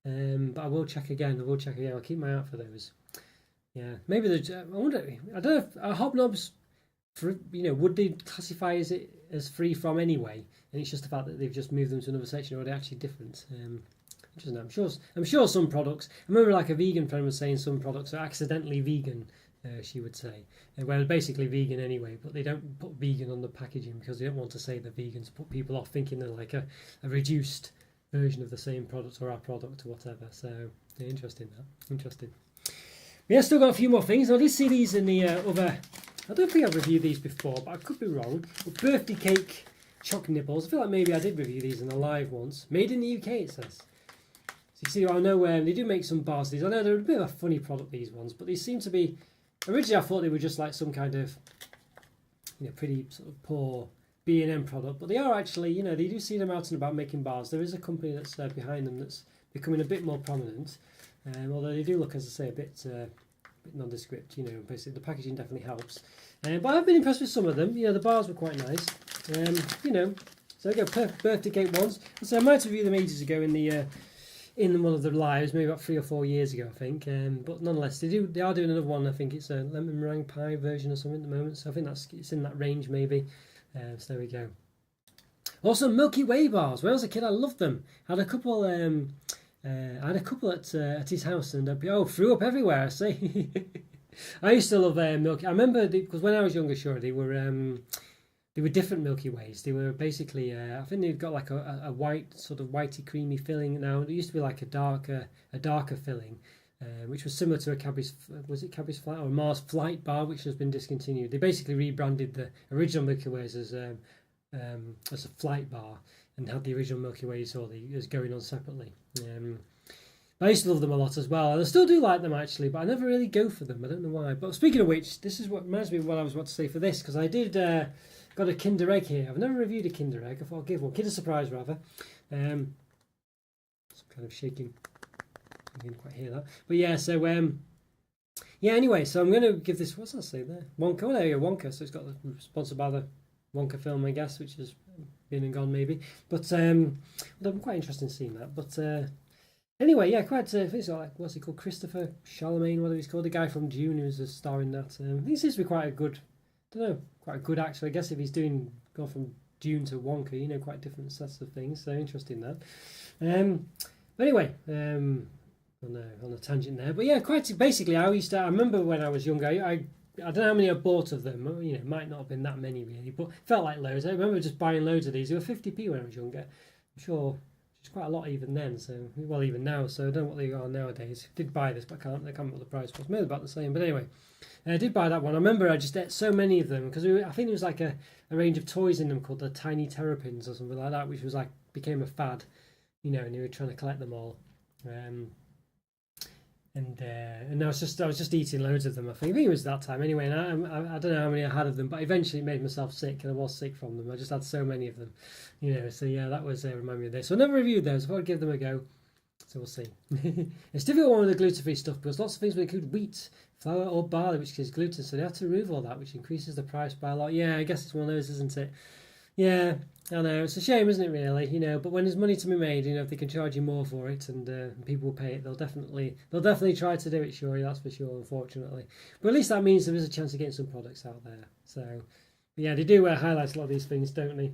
But I will check again. I'll keep my eye out for those. Yeah, maybe I wonder. I don't know if Hobnobs, would they classify as free from anyway? And it's just the fact that they've just moved them to another section, or are they actually different? Interesting. I'm sure some products. I remember like a vegan friend was saying some products are accidentally vegan. She would say, well, basically vegan anyway, but they don't put vegan on the packaging because they don't want to say they're vegan to put people off thinking they're like a reduced version of the same product or our product or whatever. So yeah, interesting. Yeah, still got a few more things. I did see these in the other. I don't think I've reviewed these before, but I could be wrong. But birthday cake choc nibbles. I feel like maybe I did review these in a live once. Made in the UK, it says. So you see, I know they do make some bars of these. I know they're a bit of a funny product, these ones, but these seem to be. Originally, I thought they were just like some kind of, pretty sort of poor B&M product, but they are actually, they do see them out and about making bars. There is a company that's behind them that's becoming a bit more prominent, although they do look, as I say, a bit nondescript. Basically the packaging definitely helps. But I've been impressed with some of them. The bars were quite nice. So there you go, birthday cake ones. So I might have reviewed them ages ago in one of the lives, maybe about 3 or 4 years ago, I think. But nonetheless, they are doing another one. I think it's a lemon meringue pie version or something at the moment. So I think it's in that range maybe. So there we go. Also, Milky Way bars. When I was a kid, I loved them. I had a couple. At his house, and threw up everywhere. I see. I used to love Milky. I remember because when I was younger, sure, they were different Milky Ways. They were basically, I think they've got like a white sort of whitey creamy filling. Now it used to be like a darker filling. Which was similar to a Cadbury's Flight or a Mars Flight bar, which has been discontinued. They basically rebranded the original Milky Ways as a Flight bar and had the original Milky Ways as going on separately. But I used to love them a lot as well, and I still do like them actually, but I never really go for them. I don't know why. But speaking of which, this is what reminds me of what I was about to say for this, because I did got a Kinder Egg here. I've never reviewed a Kinder Egg. I thought I'll give one. Kinder Surprise rather. Some kind of shaking. I didn't quite hear that, but yeah. So anyway, so I'm going to give this. What's that say there? Wonka. Oh, there you go, Wonka. So it's got sponsored by the Wonka film, I guess, which has been and gone maybe. But I'm quite interested in seeing that. But anyway, yeah, quite. I think it's like what's he called? Christopher Charlemagne, whatever he's called, the guy from Dune who's a star in that. He seems to be quite a good. I don't know, quite a good actor. I guess if he's gone from Dune to Wonka, quite different sets of things. So interesting that. But anyway. On a tangent there, but yeah, quite basically, I remember when I was younger, I don't know how many I bought of them. It might not have been that many really, but felt like loads. I remember just buying loads of these. They were 50p when I was younger. I'm sure it's quite a lot even then. So even now. So I don't know what they are nowadays. Did buy this, but I can't remember what the price was. Maybe about the same. But anyway, I did buy that one. I remember I just ate so many of them because I think there was like a range of toys in them called the Tiny Terrapins or something like that, which was like became a fad. And you were trying to collect them all. And I was just eating loads of them. I think it was that time anyway. And I don't know how many I had of them, but eventually it made myself sick, and I was sick from them. I just had so many of them, So yeah, that was reminded me of this. So I never reviewed those. I thought I'd give them a go. So we'll see. It's difficult one with the gluten-free stuff because lots of things will include wheat, flour or barley, which gives gluten, so they have to remove all that, which increases the price by a lot. Yeah, I guess it's one of those, isn't it? Yeah, I know. It's a shame, isn't it, really? But when there's money to be made, if they can charge you more for it and people will pay it, they'll definitely try to do it, surely, that's for sure, unfortunately. But at least that means there is a chance of getting some products out there. So, yeah, they do highlight a lot of these things, don't they?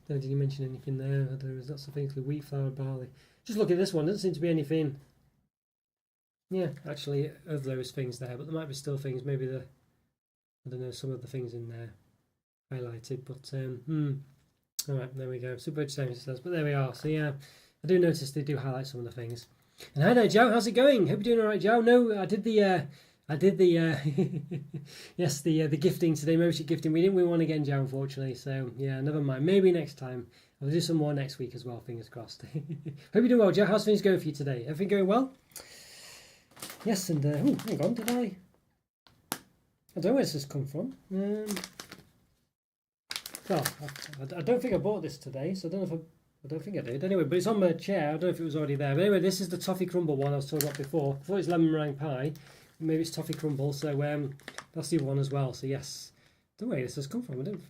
Did you mention anything there? There's lots of things with wheat, flour, barley. Just look at this one. Doesn't seem to be anything. Yeah, actually, of those things there, but there might be still things. Maybe I don't know, some of the things in there highlighted. But all right, there we go. Super entertainment it says, but there we are. So yeah, I do notice they do highlight some of the things. And hi there, Joe. How's it going? Hope you're doing all right, Joe. No, I did the yes, the gifting today, membership gifting. We didn't win one again, Joe, unfortunately. So yeah, never mind. Maybe next time. I'll do some more next week as well. Fingers crossed. Hope you're doing well, Joe. How's things going for you today? Everything going well? Yes, and hang on, did I don't know where this has come from. Well, I don't think I bought this today, so I don't know if I don't think I did. Anyway, but it's on my chair. I don't know if it was already there. But anyway, this is the toffee crumble one I was talking about before. I thought it was lemon meringue pie. Maybe it's toffee crumble, so that's the one as well. So yes, I don't know where this has come from. I don't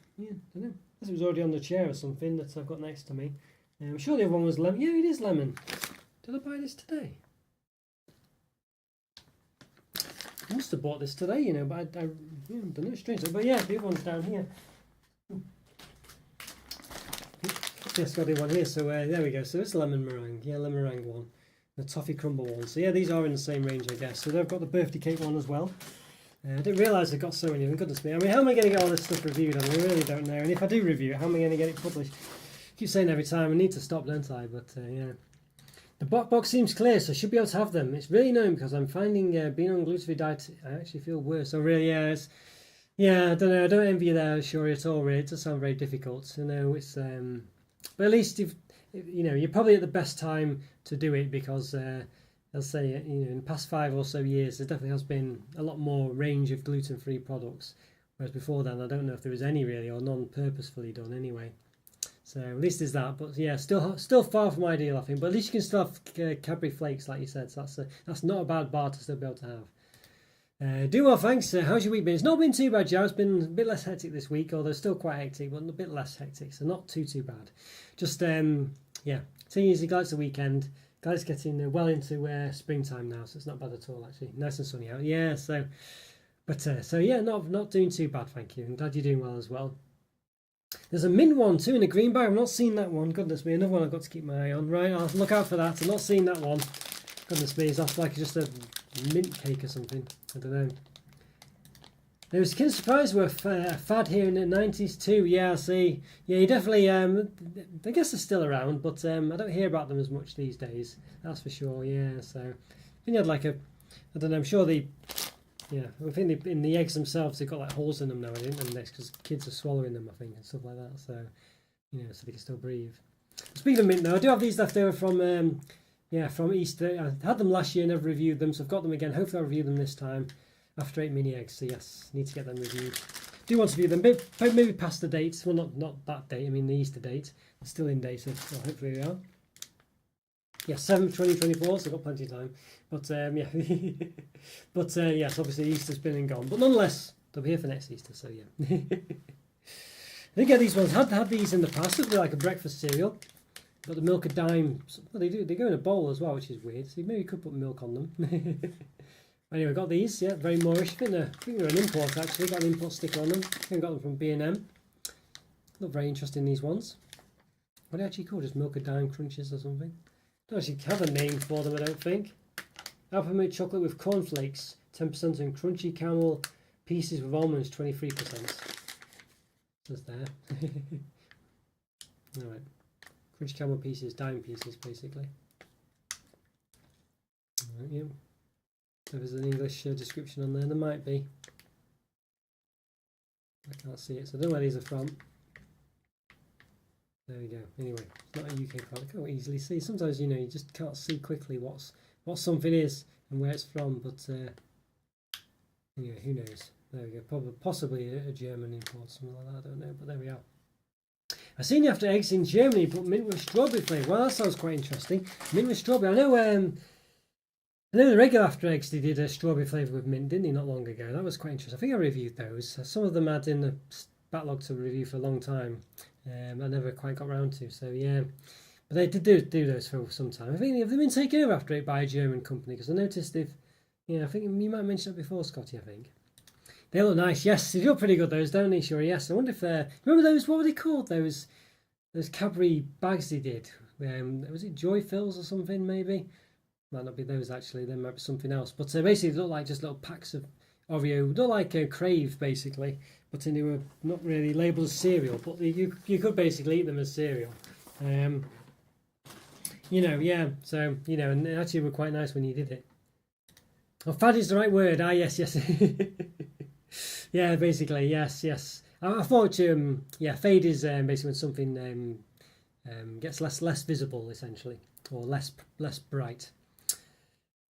know. This was already on the chair or something that I've got next to me. I'm sure the other one was lemon. Yeah, it is lemon. Did I buy this today? I must have bought this today, but I don't know, strange. But yeah, the other one's down here. Yes, got the one here. So there we go. So it's lemon meringue. Yeah, lemon meringue one. The toffee crumble one. So yeah, these are in the same range, I guess. So they've got the birthday cake one as well. I didn't realise they've got so many. Goodness me. I mean, how am I going to get all this stuff reviewed? I really don't know. And if I do review it, how am I going to get it published? I keep saying every time, I need to stop, don't I? But yeah. The box seems clear, so I should be able to have them. It's really annoying because I'm finding being on a gluten-free diet, I actually feel worse. So really, I don't know. I don't envy you there, Shuri, at all. Really, it does sound very difficult. It's but at least if you're probably at the best time to do it because I'll say in the past 5 or so years there definitely has been a lot more range of gluten-free products, whereas before then I don't know if there was any really or none purposefully done anyway. So at least there's that, but yeah, still far from ideal, I think. But at least you can still have Cadbury flakes, like you said. So that's not a bad bar to still be able to have. Do well, thanks. How's your week been? It's not been too bad, Joe. It's been a bit less hectic this week, although still quite hectic, but a bit less hectic. So not too bad. Just taking it easy. Glad it's the weekend. Glad it's getting well into springtime now, so it's not bad at all actually. Nice and sunny out. Yeah. So yeah, not doing too bad, thank you. I'm glad you're doing well as well. There's a mint one too in a green bag. I've not seen that one. Goodness me, another one I've got to keep my eye on. Right, I'll look out for that. I've not seen that one. Goodness me, is that like just a mint cake or something? I don't know. There was kind of surprised with a fad here in the 90s too. Yeah, I see. Yeah, you definitely. I guess they're still around, but I don't hear about them as much these days. That's for sure. Yeah, so I think you had like I don't know. I'm sure I think in the eggs themselves they've got like holes in them now, I think, because kids are swallowing them, I think, and stuff like that. So, so they can still breathe. Speaking of mint, though, I do have these left over from Easter. I had them last year, never reviewed them, so I've got them again. Hopefully, I'll review them this time after 8 mini eggs. So yes, need to get them reviewed. Do want to review them, maybe past the date. Well, not that date. I mean the Easter date. It's still in date, so hopefully we are. Yeah, 7th 2024, so I've got plenty of time. But yes, obviously Easter's been and gone. But nonetheless, they'll be here for next Easter, so yeah. I think these ones had these in the past. It'd be like a breakfast cereal. Got the milk a dime. Well, they go in a bowl as well, which is weird. So maybe you could put milk on them. Anyway, got these. Yeah, very Moorish. I think they're an import actually. Got an import sticker on them. I think I got them from B&M. Look very interesting, these ones. What are they actually called? Just milk a dime crunches or something? Don't actually have a name for them, I don't think. Alpha chocolate with cornflakes, 10%, and crunchy caramel pieces with almonds, 23%. Just there. Alright. Crunchy caramel pieces, dime pieces, basically. Alright, yeah. So there's an English description on there. There might be. I can't see it, so I don't know where these are from. There we go. Anyway, it's not a UK product. I can't easily see. Sometimes you just can't see quickly what something is and where it's from. But anyway, who knows? There we go. Possibly a German import, something like that. I don't know. But there we are. I've seen you after eggs in Germany, but mint with strawberry flavour. Well, that sounds quite interesting. Mint with strawberry. I know the regular after eggs they did a strawberry flavour with mint, didn't they, not long ago? That was quite interesting. I think I reviewed those. Some of them I had in the backlog to review for a long time. I never quite got round to. So yeah, but they did do those for some time. I think they've been taken over after it by a German company because I noticed they've. Yeah, I think you might have mentioned that before, Scotty. I think they look nice. Yes, they look pretty good. Those, don't they? Sure. Yes. I wonder if they're. Remember those? What were they called? Those Cadbury bags they did. Was it Joy Fills or something? Maybe. Might not be those actually. There might be something else. But basically, they look like just little packs of Oreo. Look like Crave basically, but they were not really labelled as cereal. But you could basically eat them as cereal. Yeah. So and they actually were quite nice when you did it. Oh, fad is the right word. Ah, yes. Yeah, basically, yes. I thought, fade is basically when something gets less visible, essentially, or less bright.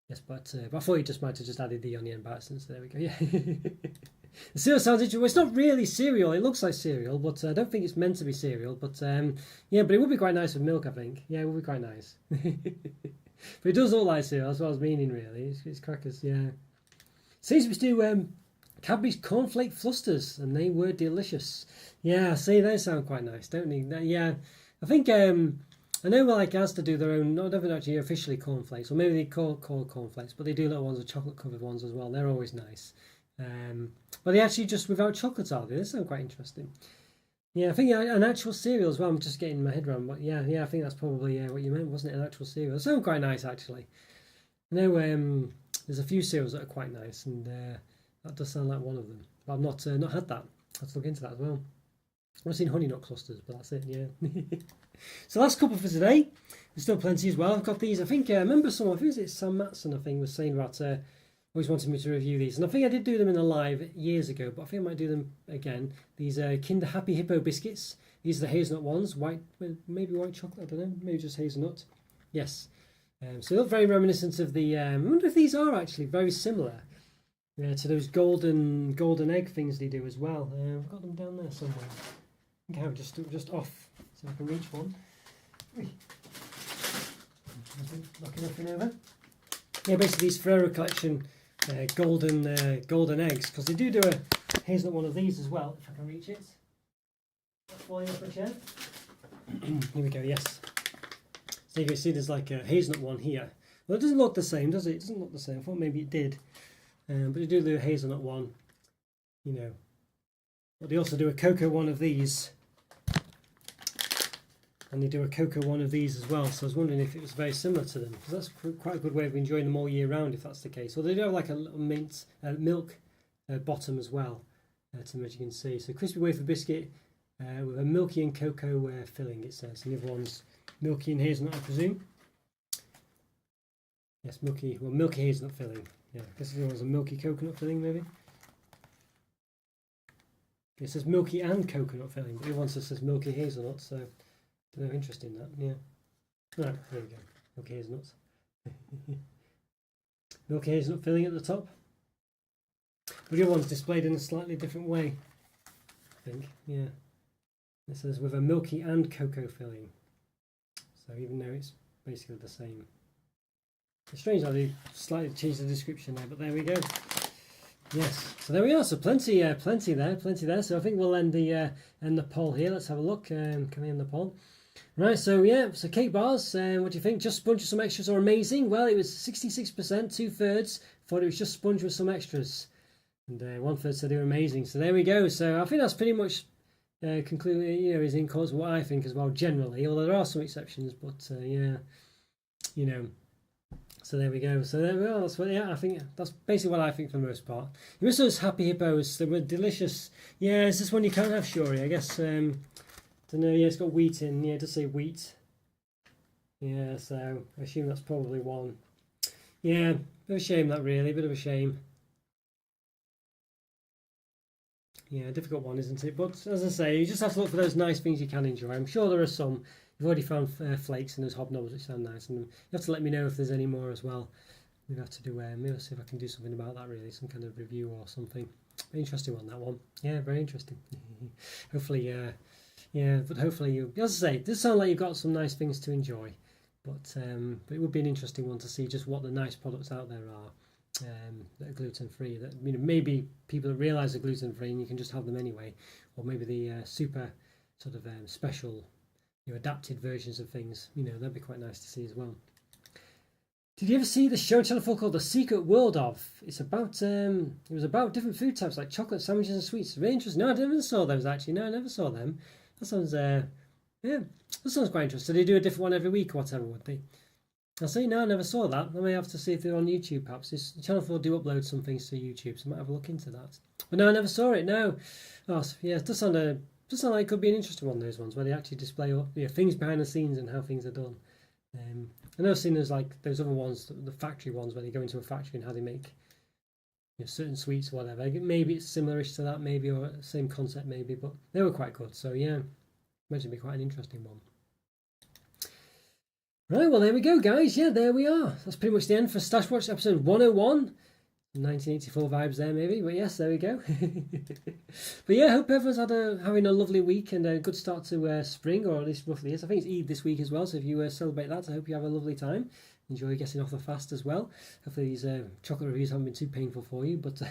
Yes, but I thought you just might have just added the on the end by accident, so there we go. Yeah. The cereal sounds interesting. Well, it's not really cereal. It looks like cereal, but I don't think it's meant to be cereal. But but it would be quite nice with milk, I think. Yeah, it would be quite nice. But it does look like cereal. That's what I was meaning, really. It's crackers, yeah. Seems to do Cadbury's cornflake flusters, and they were delicious. Yeah, see, they sound quite nice, don't they? Yeah, I think I know like Asda do their own. Not actually officially cornflakes, or maybe they call cornflakes, but they do little ones with chocolate covered ones as well. They're always nice. But they actually just without chocolate, are they? They sound quite interesting. Yeah, I think an actual cereal as well. I'm just getting my head around, but yeah, I think that's probably what you meant, wasn't it? An actual cereal. They sound quite nice actually. I know there's a few cereals that are quite nice, and that does sound like one of them. But I've not had that. I have to look into that as well. I've seen honey nut clusters, but that's it. Yeah. So last couple for today. There's still plenty as well. I've got these. I think I remember someone. I think it's Sam Matson. I think was saying about. Always wanted me to review these, and I think I did do them in a live years ago, but I think I might do them again. These Kinder Happy Hippo biscuits. These are the hazelnut ones, maybe white chocolate. I don't know, maybe just hazelnut. Yes. So they look very reminiscent of the. I wonder if these are actually very similar to those golden egg things they do as well. I've got them down there somewhere. I think I have just off, so I can reach one. Knocking nothing over. Yeah, basically these Ferrero collection golden eggs, because they do a hazelnut one of these as well, if I can reach it. Flying off my chair. Here we go, yes. So you can see there's like a hazelnut one here. Well, it doesn't look the same, does it? It doesn't look the same. I thought maybe it did. But they do the hazelnut one, But they also do a cocoa one of these. And they do a cocoa one of these as well, so I was wondering if it was very similar to them, because that's quite a good way of enjoying them all year round if that's the case. Well, they do have like a little milk bottom as well, as you can see. So crispy wafer biscuit with a milky and cocoa filling, it says. And the other one's milky and hazelnut, I presume. Yes, milky hazelnut filling. Yeah, I guess the other one's a milky coconut filling, maybe. It says milky and coconut filling, but the other one says milky hazelnut, so... No, interesting that, yeah. Right, there we go. Milky hazelnuts. Milky hazelnut filling at the top. But the other one's displayed in a slightly different way, I think, yeah. It says with a milky and cocoa filling. So even though it's basically the same. It's strange how they slightly changed the description there, but there we go. Yes, so there we are. So plenty there. So I think we'll end the poll here. Let's have a look. Can we end the poll? Right, so so cake bars, what do you think? Just sponge with some extras or amazing? Well, it was 66%, 2/3 thought it was just sponge with some extras. And 1/3 said they were amazing. So there we go. So I think that's pretty much concluded, is in accordance with what I think as well, generally. Although there are some exceptions, but So there we go. So there we are. That's what, I think that's basically what I think for the most part. You miss those Happy Hippos. They were delicious. Yeah, it's this one you can't have, Shuri. I guess. Don't know. Yeah, it's got wheat in. Yeah, it does say wheat. Yeah, so I assume that's probably one. Yeah, bit of a shame that really. Bit of a shame. Yeah, difficult one, isn't it? But as I say, you just have to look for those nice things you can enjoy. I'm sure there are some. You've already found flakes and those hobnobs which sound nice, and you have to let me know if there's any more as well. Maybe have to do maybe I'll see if I can do something about that, really, some kind of review or something. Very interesting one, that one. Yeah, very interesting. Hopefully Yeah, but hopefully you, as I say, it does sound like you've got some nice things to enjoy. But it would be an interesting one to see just what the nice products out there are that are gluten free. That maybe people realise they're gluten free and you can just have them anyway, or maybe the super sort of special, adapted versions of things. That'd be quite nice to see as well. Did you ever see the show on Channel 4 called The Secret World of? It's about it was about different food types like chocolate, sandwiches, and sweets. Really interesting. No, I never saw those actually. No, I never saw them. That sounds yeah, that sounds quite interesting. So they do a different one every week or whatever, would they? I see. No, I never saw that. I may have to see if they're on YouTube perhaps. Channel 4 do upload some things to YouTube, so I might have a look into that. But no, I never saw it. No. Oh, yeah, it does sound like it could be an interesting one, those ones where they actually display things behind the scenes and how things are done. I know I've seen those those other ones, the factory ones, where they go into a factory and how they make certain sweets or whatever. Maybe it's similarish to that, maybe, or same concept, maybe, but they were quite good. So yeah, imagine it'd be quite an interesting one. Right, well there we go, guys. Yeah, there we are. That's pretty much the end for Stash Watch episode 101. 1984 vibes there, maybe, but yes, there we go. But yeah, I hope everyone's having a lovely week and a good start to spring, or at least roughly is. I think it's Eid this week as well, so if you celebrate that, I hope you have a lovely time. Enjoy getting off the fast as well. Hopefully these chocolate reviews haven't been too painful for you, but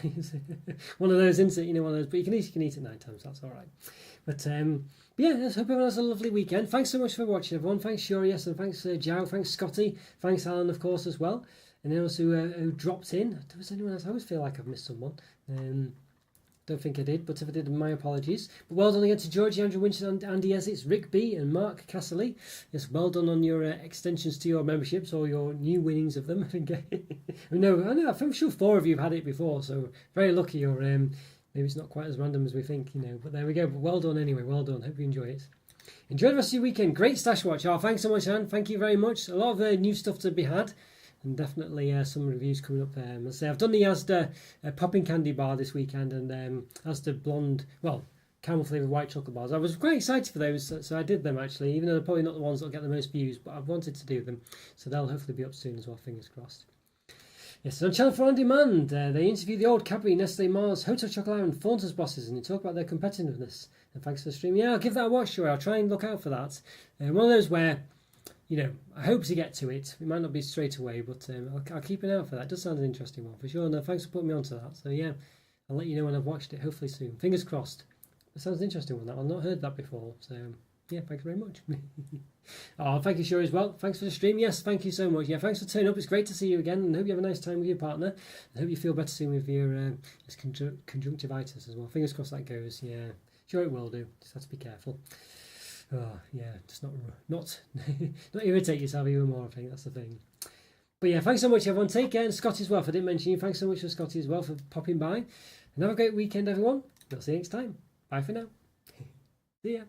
one of those, isn't it? One of those, but you can eat it 9 times, that's all right. But yeah, I hope everyone has a lovely weekend. Thanks so much for watching, everyone. Thanks, Shuri, yes, and thanks, Jow, thanks, Scotty, thanks, Alan, of course, as well. And then also who dropped in. Was anyone else? I always feel like I've missed someone. Don't think I did, but if I did, my apologies. But well done again to Georgie, Andrew Winston, Andy Essex, Rick B, and Mark Casserly. Yes, well done on your extensions to your memberships or your new winnings of them. I think I know. I'm sure 4 of you have had it before, so very lucky. Or maybe it's not quite as random as we think, But there we go. But well done anyway. Well done. Hope you enjoy it. Enjoy the rest of your weekend. Great Stash Watch. Oh, thanks so much, Anne. Thank you very much. A lot of new stuff to be had. And definitely some reviews coming up there. I'll say I've done the Asda popping candy bar this weekend and Asda blonde, caramel flavoured white chocolate bars. I was quite excited for those, so I did them actually, even though they're probably not the ones that'll get the most views, but I've wanted to do them. So they'll hopefully be up soon as well, fingers crossed. Yes, on Channel 4 On Demand, they interview the old Cadbury, Nestle, Mars, Hotel Chocolate and Thornton's bosses, and they talk about their competitiveness. And thanks for the stream. Yeah, I'll give that a watch, sure. I'll try and look out for that. One of those where I hope to get to it. It might not be straight away, but I'll keep an eye out for that. It does sound an interesting one for sure. No, thanks for putting me onto that. So yeah, I'll let you know when I've watched it, hopefully soon. Fingers crossed. It sounds an interesting one, that one. I've not heard that before. So yeah, thanks very much. Oh, thank you, Sure, as well. Thanks for the stream. Yes, thank you so much. Yeah, thanks for turning up. It's great to see you again, and hope you have a nice time with your partner. I hope you feel better soon with your conjunctivitis as well. Fingers crossed that goes. Yeah, sure it will do. Just have to be careful. Oh yeah, just not irritate yourself even more. I think that's the thing. But yeah, thanks so much, everyone. Take care, and Scotty as well. If I didn't mention you, thanks so much for Scotty as well for popping by. And have a great weekend, everyone. We'll see you next time. Bye for now. See ya.